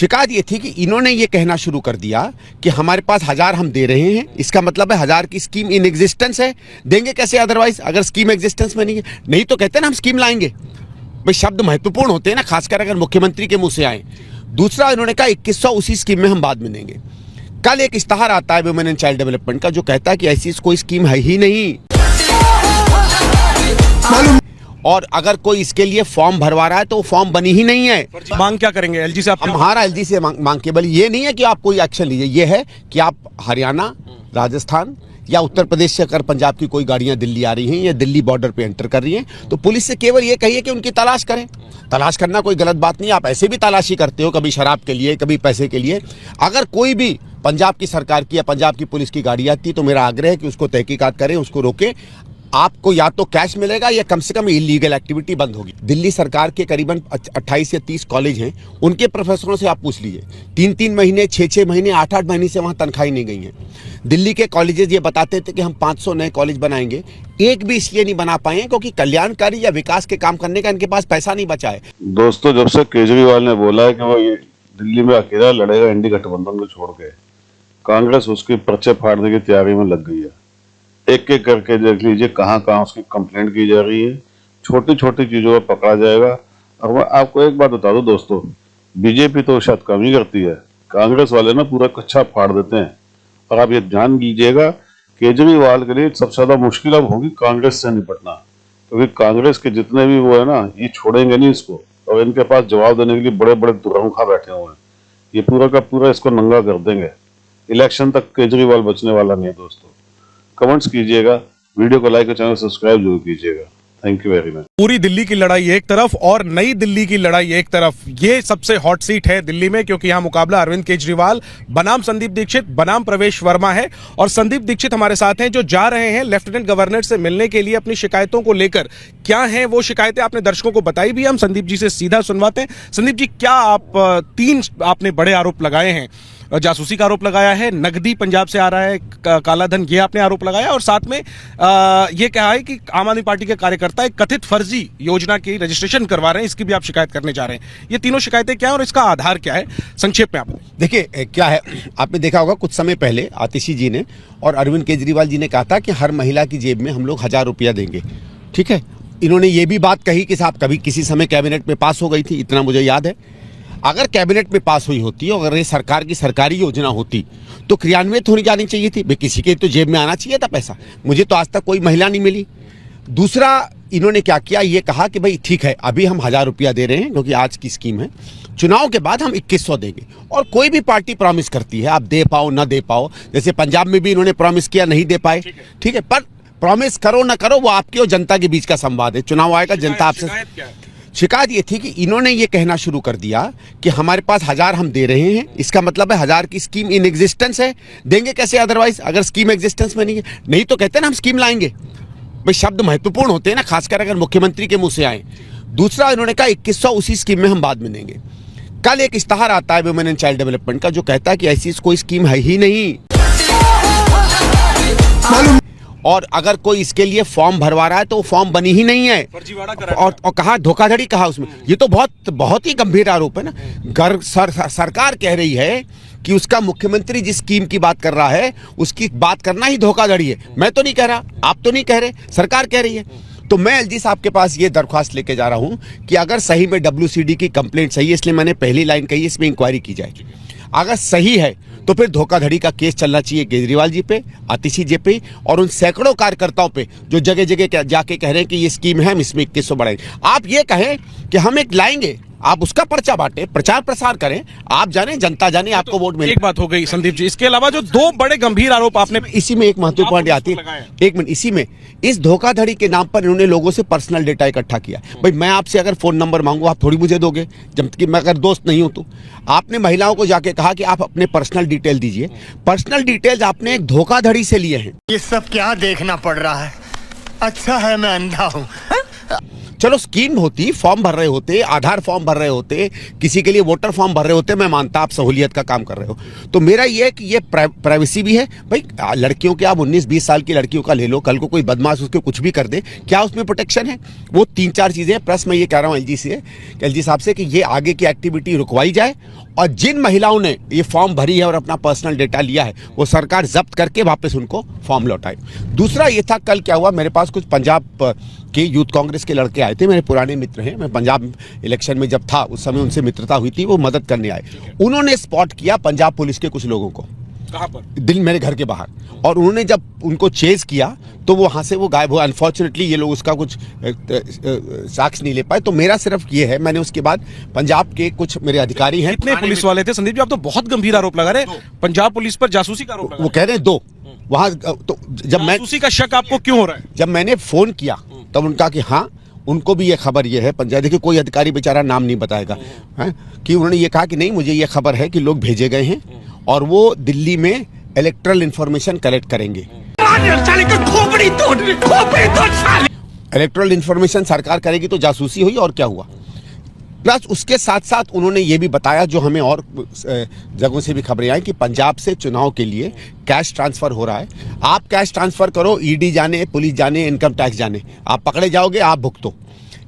शिकायत ये थी कि इन्होंने ये कहना शुरू कर दिया कि हमारे पास 1000 हम दे रहे हैं, इसका मतलब है 1000 की स्कीम इन एग्जिस्टेंस है, देंगे कैसे अदरवाइज अगर स्कीम एग्जिस्टेंस में नहीं है। नहीं तो कहते ना हम स्कीम लाएंगे। भाई शब्द महत्वपूर्ण होते हैं ना, खासकर अगर मुख्यमंत्री के मुंह से आए। दूसरा इन्होंने कहा 2100 उसी स्कीम में हम बाद में देंगे। कल एक इश्तहार आता है वुमेन एंड चाइल्ड डेवलपमेंट का जो कहता है कि ऐसी कोई स्कीम है ही नहीं, और अगर कोई इसके लिए फॉर्म भरवा रहा है तो वो फॉर्म बनी ही नहीं है। मांग क्या करेंगे एलजी से? आप हमारा एलजी से मांग केवल ये नहीं है कि आप कोई एक्शन लीजिए, ये है कि आप हरियाणा, राजस्थान या उत्तर प्रदेश से अगर पंजाब की कोई गाड़ियां दिल्ली आ रही हैं या दिल्ली बॉर्डर पे एंटर कर रही हैं तो पुलिस से केवल ये कहिए कि उनकी तलाश करें। तलाश करना कोई गलत बात नहीं, आप ऐसे भी तलाशी करते हो, कभी शराब के लिए, कभी पैसे के लिए। अगर कोई भी पंजाब की सरकार की या पंजाब की पुलिस की गाड़ी आती है तो मेरा आग्रह है कि उसको तहकीकात करें, उसको रोकें। आपको या तो कैश मिलेगा या कम से कम इलीगल एक्टिविटी बंद होगी। दिल्ली सरकार के करीबन 28 या 30 कॉलेज हैं, उनके प्रोफेसरों से आप पूछ लीजिए, 3-3 महीने, 6-6 महीने, 8-8 महीने से वहां तनख्वाही नहीं गई है। दिल्ली के कॉलेजेस ये बताते थे कि हम 500 नए कॉलेज बनाएंगे, एक भी इसलिए नहीं बना पाए क्योंकि कल्याणकारी या विकास के काम करने का इनके पास पैसा नहीं बचा है। दोस्तों, जब से केजरीवाल ने बोला है कि वो ये दिल्ली में अकेला लड़ेगा इंडी गठबंधन को छोड़ के, कांग्रेस उसकी पर्चे फाड़ने की तैयारी में लग गई है। एक एक करके देख लीजिए कहाँ कहाँ उसकी कंप्लेंट की जा रही है, छोटी छोटी चीजों पर पकड़ा जाएगा। और मैं आपको एक बात बता दूं दोस्तों, बीजेपी तो शायद कम ही करती है, कांग्रेस वाले ना पूरा कच्चा फाड़ देते हैं। और आप ये ध्यान दीजिएगा, केजरीवाल के लिए सबसे ज्यादा मुश्किल अब होगी कांग्रेस से निपटना, क्योंकि कांग्रेस के जितने भी वो है ना, ये छोड़ेंगे नहीं इसको, और इनके पास जवाब देने के लिए बड़े बड़े दुरंखा बैठे हुए हैं। ये पूरा का पूरा इसको नंगा कर देंगे। इलेक्शन तक केजरीवाल बचने वाला नहीं है दोस्तों। कमेंट्स कीजिएगा, वीडियो को लाइक और चैनल सब्सक्राइब जरूर कीजिएगा। Thank you very much. पूरी दिल्ली की लड़ाई एक तरफ और नई दिल्ली की लड़ाई एक तरफ, ये सबसे हॉट सीट है दिल्ली में, क्योंकि यहां मुकाबला अरविंद केजरीवाल बनाम संदीप दीक्षित बनाम प्रवेश वर्मा है। और संदीप दीक्षित हमारे साथ हैं जो जा रहे हैं लेफ्टिनेंट गवर्नर से मिलने के लिए अपनी शिकायतों को लेकर। क्या हैं वो शिकायतें, आपने दर्शकों को बताई भी, हम संदीप जी से सीधा सुनवाते हैं। संदीप जी, क्या आप 3 आपने बड़े आरोप लगाए हैं, जासूसी का आरोप लगाया है, नकदी पंजाब से आ रहा है, काला धन, ये आपने आरोप लगाया, और साथ में ये कहा है कि आम आदमी पार्टी के कार्यकर्ता एक कथित फर्जी योजना की रजिस्ट्रेशन करवा रहे हैं, इसकी भी आप शिकायत करने जा रहे हैं। ये तीनों शिकायतें क्या है और इसका आधार क्या है, संक्षेप में आप देखिए। क्या है, आपने देखा होगा कुछ समय पहले आतिशी जी ने और अरविंद केजरीवाल जी ने कहा था कि हर महिला की जेब में हम लोग 1000 रुपया देंगे। ठीक है, इन्होंने ये भी बात कही कि साहब कभी किसी समय कैबिनेट में पास हो गई थी, इतना मुझे याद है। अगर कैबिनेट में पास हुई होती, अगर ये सरकार की सरकारी योजना होती तो क्रियान्वित होनी जानी चाहिए थी। भाई किसी के तो जेब में आना चाहिए था पैसा। मुझे तो आज तक कोई महिला नहीं मिली। दूसरा, इन्होंने क्या किया, ये कहा कि भाई ठीक है, अभी हम 1000 रुपया दे रहे हैं क्योंकि आज की स्कीम है, चुनाव के बाद हम 2100 देंगे। और कोई भी पार्टी प्रॉमिस करती है, आप दे पाओ ना दे पाओ, जैसे पंजाब में भी इन्होंने प्रॉमिस किया, नहीं दे पाए। ठीक है, पर प्रॉमिस करो ना करो वो आपकी और जनता के बीच का संवाद है। चुनाव आएगा, जनता आपसे। शिकायत ये थी कि इन्होंने ये कहना शुरू कर दिया कि हमारे पास 1000 हम दे रहे हैं, इसका मतलब है 1000 की स्कीम इन एग्जिस्टेंस है, देंगे कैसे अदरवाइज अगर स्कीम एग्जिस्टेंस में नहीं है। नहीं तो कहते ना हम स्कीम लाएंगे। भाई शब्द महत्वपूर्ण होते हैं ना, खासकर अगर मुख्यमंत्री के मुंह से आए। दूसरा, इन्होंने कहा 2100 उसी स्कीम में हम बाद में देंगे। कल एक इश्तहार आता है वुमेन एंड चाइल्ड डेवलपमेंट का जो कहता है कि ऐसी कोई स्कीम है ही नहीं, और अगर कोई इसके लिए फॉर्म भरवा रहा है तो वो फॉर्म बनी ही नहीं है। और कहा धोखाधड़ी कहा उसमें। ये तो बहुत ही गंभीर आरोप है ना। सरकार कह रही है कि उसका मुख्यमंत्री जिस स्कीम की बात कर रहा है उसकी बात करना ही धोखाधड़ी है। मैं तो नहीं कह रहा, आप तो नहीं कह रहे, सरकार कह रही है। तो मैं एलजी साहब के पास ये दरख्वास्त लेके जा रहा हूं कि अगर सही में WCD की कंप्लेंट सही है, इसलिए मैंने पहली लाइन कही, इसमें इंक्वायरी की जाए। अगर सही है तो फिर धोखाधड़ी का केस चलना चाहिए केजरीवाल जी पे, आतिशी जी पे और उन सैकड़ों कार्यकर्ताओं पे जो जगह जगह जाके कह रहे हैं कि ये स्कीम है, हम इसमें 2100 बढ़ाएंगे। आप ये कहें कि हम एक लाएंगे, आप उसका पर्चा बांटे, प्रचार प्रसार करें, आप जाने, जनता जाने, आपको वोट मिले। एक बात हो गई संदीप जी, इसके अलावा जो 2 बड़े गंभीर आरोप आपने, इसी में एक महत्वपूर्ण आती है, एक मिनट, इसी में इस धोखाधड़ी के नाम पर इन्होंने लोगों से पर्सनल डेटा इकट्ठा किया। भाई मैं आपसे अगर फोन नंबर मांगू, आप थोड़ी मुझे दोगे, जबकि मैं अगर दोस्त नहीं हूं तो। आपने महिलाओं को जाके कहा कि आप अपने पर्सनल डिटेल दीजिए। पर्सनल डिटेल्स आपने एक धोखाधड़ी से लिए हैं। ये सब क्या देखना पड़ रहा है? अच्छा है मैं अंधा हूं। चलो स्कीम होती, फॉर्म भर रहे होते, आधार फॉर्म भर रहे होते, किसी के लिए वोटर फॉर्म भर रहे होते, मैं मानता आप सहूलियत का काम कर रहे हो। तो मेरा ये है कि ये प्राइवेसी भी है। भाई लड़कियों के आप 19-20 साल की लड़कियों का ले लो, कल को कोई बदमाश उसके कुछ भी कर दे, क्या उसमें प्रोटेक्शन है? वो 3-4 चीजें। प्लस मैं ये कह रहा हूँ एलजी साहब से कि ये आगे की एक्टिविटी रुकवाई जाए और जिन महिलाओं ने ये फॉर्म भरी है और अपना पर्सनल डेटा लिया है वो सरकार जब्त करके वापस उनको फॉर्म लौटाए। दूसरा ये था, कल क्या हुआ, मेरे पास कुछ पंजाब के यूथ कांग्रेस के लड़के आए थे, मेरे पुराने मित्र हैं, मैं पंजाब इलेक्शन में जब था उस समय उनसे मित्रता हुई थी, वो मदद करने आए। उन्होंने स्पॉट किया पंजाब पुलिस के कुछ लोगों को, कहाँ पर? दिल मेरे घर के बाहर, और उन्होंने जब उनको चेज किया तो वो वहां से वो गायब हुआ। अनफॉर्चुनेटली ये लोग उसका कुछ साक्ष्य नहीं ले पाए। तो मेरा सिर्फ ये है, मैंने उसके बाद पंजाब के कुछ मेरे अधिकारी हैं, कितने पुलिस वाले थे संदीप जी? आप तो बहुत गंभीर आरोप लगा रहे हैं, पंजाब पुलिस पर जासूसी का आरोप लगा वो कह रहे हैं 2 वहां। तो जब मैं जासूसी का शक आपको क्यों हो रहा है? जब मैंने फोन किया तब उनका कि हाँ उनको भी ये खबर ये है, पंजाब, देखिए कोई अधिकारी बेचारा नाम नहीं बताएगा, है कि उन्होंने ये कहा कि नहीं मुझे ये खबर है कि लोग भेजे गए हैं और वो दिल्ली में इलेक्ट्रल इंफॉर्मेशन कलेक्ट करेंगे। इलेक्ट्रल इंफॉर्मेशन सरकार करेगी तो जासूसी हुई, और क्या हुआ। प्लस उसके साथ साथ उन्होंने ये भी बताया, जो हमें और जगहों से भी खबरें आई, कि पंजाब से चुनाव के लिए कैश ट्रांसफर हो रहा है। आप कैश ट्रांसफर करो, ईडी जाने, पुलिस जाने, इनकम टैक्स जाने, आप पकड़े जाओगे, आप भुगतो।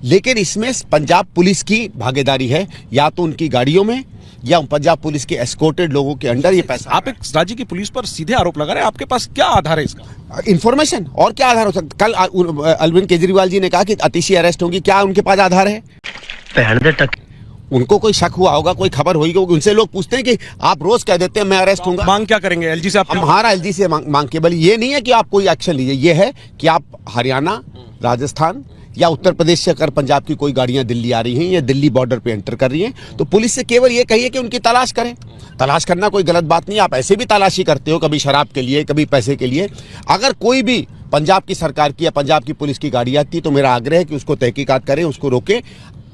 लेकिन इसमें पंजाब पुलिस की भागीदारी है, या तो उनकी गाड़ियों में या पंजाब पुलिस के एस्कॉर्टेड लोगों के अंडर ये पैसा। आप एक राज्य की पुलिस पर सीधे आरोप लगा रहे हैं, आपके पास क्या आधार है इसका? इंफॉर्मेशन, और क्या आधार हो सकता। कल अरविंद केजरीवाल जी ने कहा कि अतिशी अरेस्ट होंगी, क्या उनके पास आधार है? उनको कोई शक हुआ होगा, कोई खबर हुई होगी, उनसे लोग पूछते हैं कि आप रोज कह देते हैं मैं अरेस्ट होऊंगा। मांग क्या करेंगे एलजी से? आप हमारा एलजी से मांग केवल ये नहीं है कि आप कोई एक्शन लीजिए, ये है कि आप हरियाणा, राजस्थान या उत्तर प्रदेश से अगर पंजाब की कोई गाड़ियां दिल्ली आ रही हैं या दिल्ली बॉर्डर पे एंटर कर रही हैं तो पुलिस से केवल ये कहिए कि उनकी तलाश करें। तलाश करना कोई गलत बात नहीं, आप ऐसे भी तलाशी करते हो, कभी शराब के लिए, कभी पैसे के लिए। अगर कोई भी पंजाब की सरकार की या पंजाब की पुलिस की गाड़ी आती है तो मेरा आग्रह है कि उसको तहकीकात करें, उसको रोकें।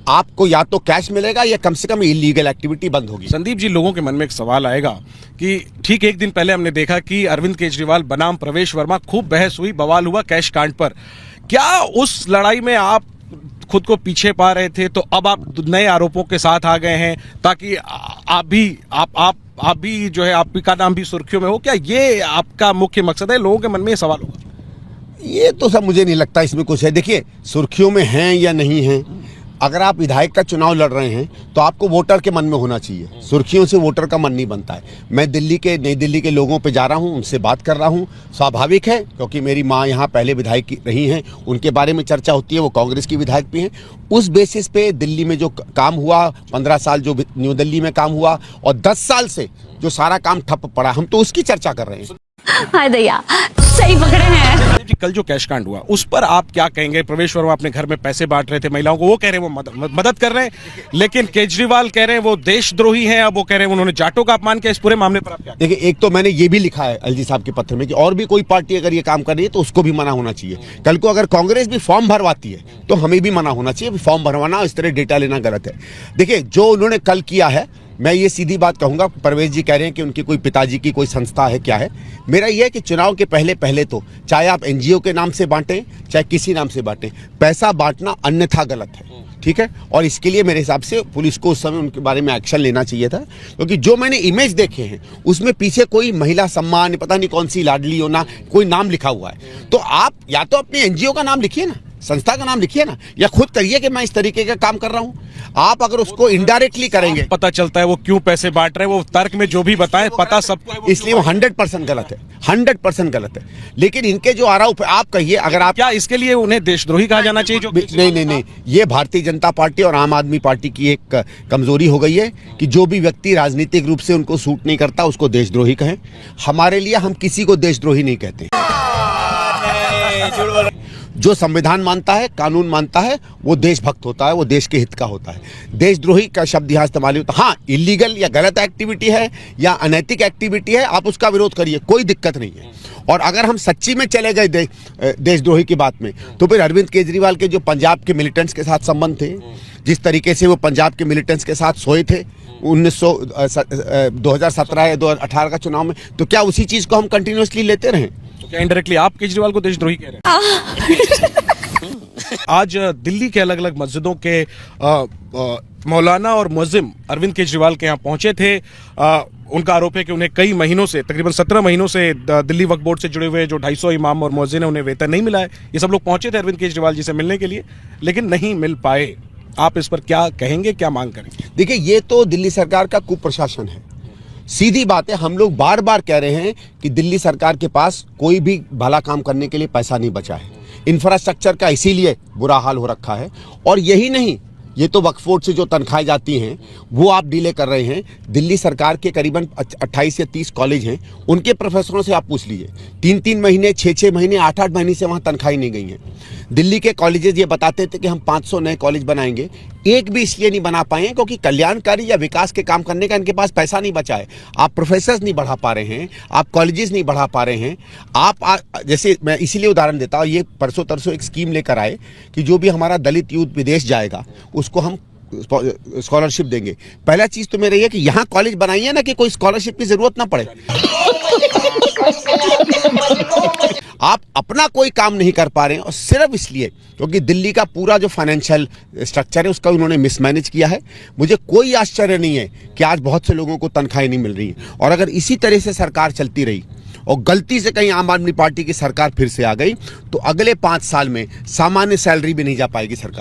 आपको या तो कैश मिलेगा या कम से कम इलीगल एक्टिविटी बंद होगी। संदीप जी, लोगों के मन में एक सवाल आएगा कि ठीक एक दिन पहले हमने देखा कि अरविंद केजरीवाल बनाम प्रवेश वर्मा, खूब बहस हुई, बवाल हुआ कैश कांड पर। क्या उस लड़ाई में आप खुद को पीछे पा रहे थे, तो अब आप नए आरोपों के साथ आ गए हैं ताकि आप भी जो है, आपका नाम भी सुर्खियों में हो? क्या ये आपका मुख्य मकसद है? लोगों के मन में ये सवाल होगा। ये तो सब मुझे नहीं लगता इसमें कुछ है। देखिए, सुर्खियों में हैं या नहीं हैं, अगर आप विधायक का चुनाव लड़ रहे हैं तो आपको वोटर के मन में होना चाहिए। सुर्खियों से वोटर का मन नहीं बनता है। मैं नई दिल्ली के लोगों पे जा रहा हूं, उनसे बात कर रहा हूं, स्वाभाविक है क्योंकि मेरी माँ यहाँ पहले विधायक रही हैं, उनके बारे में चर्चा होती है, वो कांग्रेस की विधायक भी हैं। उस बेसिस पे दिल्ली में जो काम हुआ, 15 साल जो न्यू दिल्ली में काम हुआ और 10 साल से जो सारा काम ठप पड़ा, हम तो उसकी चर्चा कर रहे हैं। हाय दया, सही पकड़े हैं। जी, कल जो कैश कांड हुआ उस पर आप क्या कहेंगे? प्रवेश वर्मा अपने घर में पैसे बांट रहे थे महिलाओं को, वो कह रहे हैं वो मदद कर रहे हैं, लेकिन केजरीवाल कह रहे हैं वो देशद्रोही हैं। अब वो कह रहे हैं उन्होंने जाटों का अपमान किया। इस पूरे मामले पर आप क्या? देखिए, एक तो मैंने ये भी लिखा है एलजी साहब के पत्र में कि और भी कोई पार्टी अगर ये काम कर रही है तो उसको भी मना होना चाहिए। कल को अगर कांग्रेस भी फॉर्म भरवाती है तो हमें भी मना होना चाहिए। फॉर्म भरवाना, इस तरह डेटा लेना गलत है। देखिए, जो उन्होंने कल किया है, मैं ये सीधी बात कहूंगा, परवेश जी कह रहे हैं कि उनकी कोई पिताजी की कोई संस्था है, क्या है। मेरा ये है कि चुनाव के पहले तो चाहे आप एनजीओ के नाम से बांटें चाहे किसी नाम से बांटें, पैसा बांटना अन्यथा गलत है, ठीक है। और इसके लिए मेरे हिसाब से पुलिस को उस समय उनके बारे में एक्शन लेना चाहिए था, क्योंकि जो मैंने इमेज देखे हैं उसमें पीछे कोई महिला सम्मान, पता नहीं कौन सी लाडली होना, कोई नाम लिखा हुआ है। तो आप या तो अपने एनजीओ का नाम लिखिए ना, संस्था का नाम लिखिए ना, या खुद करिए कि मैं इस तरीके का काम कर रहा हूं। आप अगर उसको इनडायरेक्टली करेंगे, पता चलता है वो क्यों पैसे बांट रहे हैं, वो तर्क में जो भी बताएं पता सबको, इसलिए वो 100% गलत है, 100% गलत है। लेकिन इनके जो आरोप आप कहिए, अगर आप क्या इसके लिए उन्हें देशद्रोही कहा जाना चाहिए? जो नहीं, ये भारतीय जनता पार्टी और आम आदमी पार्टी की एक कमजोरी हो गई है कि जो भी व्यक्ति राजनीतिक रूप से उनको सूट नहीं करता उसको देशद्रोही कहें। हमारे लिए हम किसी को देशद्रोही नहीं कहते। जो संविधान मानता है, कानून मानता है, वो देशभक्त होता है, वो देश के हित का होता है। देशद्रोही का शब्द यहाँ इस्तेमाल होता है। हाँ, इलीगल या गलत एक्टिविटी है या अनैतिक एक्टिविटी है, आप उसका विरोध करिए, कोई दिक्कत नहीं है। और अगर हम सच्ची में चले गए देशद्रोही की बात में, तो फिर अरविंद केजरीवाल के जो पंजाब के मिलिटेंट्स के साथ संबंध थे, जिस तरीके से वो पंजाब के मिलिटेंट्स के साथ सोए थे 2017 या 2018 का चुनाव में, तो क्या उसी चीज को हम कंटिन्यूसली लेते रहें? क्या इनडायरेक्टली आप केजरीवाल को देशद्रोही कह रहे हैं? आज दिल्ली के अलग अलग मस्जिदों के मौलाना और मुअज्जिम अरविंद केजरीवाल के यहाँ पहुंचे थे। उनका आरोप है कि उन्हें कई महीनों से, तकरीबन 17 महीनों से दिल्ली वक्फ बोर्ड से जुड़े हुए जो 250 इमाम और मुअज्जिन है उन्हें वेतन नहीं मिला है। ये सब लोग पहुंचे थे अरविंद केजरीवाल जी से मिलने के लिए, लेकिन नहीं मिल पाए। आप इस पर क्या कहेंगे, क्या मांग करेंगे? देखिए, ये तो दिल्ली सरकार का कुप्रशासन है। सीधी बात है, हम लोग बार बार कह रहे हैं कि दिल्ली सरकार के पास कोई भी भला काम करने के लिए पैसा नहीं बचा है। इंफ्रास्ट्रक्चर का इसीलिए बुरा हाल हो रखा है। और यही नहीं, ये तो वक्फ बोर्ड से जो तनख्वाहें जाती हैं वो आप डिले कर रहे हैं। दिल्ली सरकार के करीबन 28 या 30 कॉलेज हैं, उनके प्रोफेसरों से आप पूछ लीजिए, 3-3 महीने, 6-6 महीने, 8-8 महीने से वहाँ तनख्वाहें नहीं गई हैं। दिल्ली के कॉलेजेस ये बताते थे कि हम 500 नए कॉलेज बनाएंगे, एक भी इसलिए नहीं बना पाए हैं क्योंकि कल्याणकारी या विकास के काम करने का इनके पास पैसा नहीं बचा है। आप प्रोफेसर्स नहीं बढ़ा पा रहे हैं, आप कॉलेजेस नहीं बढ़ा पा रहे हैं। जैसे मैं इसीलिए उदाहरण देता हूँ, ये परसों तरसों एक स्कीम लेकर आए कि जो भी हमारा दलित यूथ विदेश जाएगा उसको हम स्कॉलरशिप देंगे। पहला चीज तो मेरा ये कि यहाँ कॉलेज बनाइए ना कि कोई स्कॉलरशिप की जरूरत ना पड़े। आप अपना कोई काम नहीं कर पा रहे हैं और सिर्फ इसलिए क्योंकि दिल्ली का पूरा जो फाइनेंशियल स्ट्रक्चर है उसका उन्होंने मिसमैनेज किया है। मुझे कोई आश्चर्य नहीं है कि आज बहुत से लोगों को तनख्वाहें नहीं मिल रही हैं। और अगर इसी तरह से सरकार चलती रही और गलती से कहीं आम आदमी पार्टी की सरकार फिर से आ गई तो अगले 5 साल में सामान्य सैलरी भी नहीं जा पाएगी सरकार।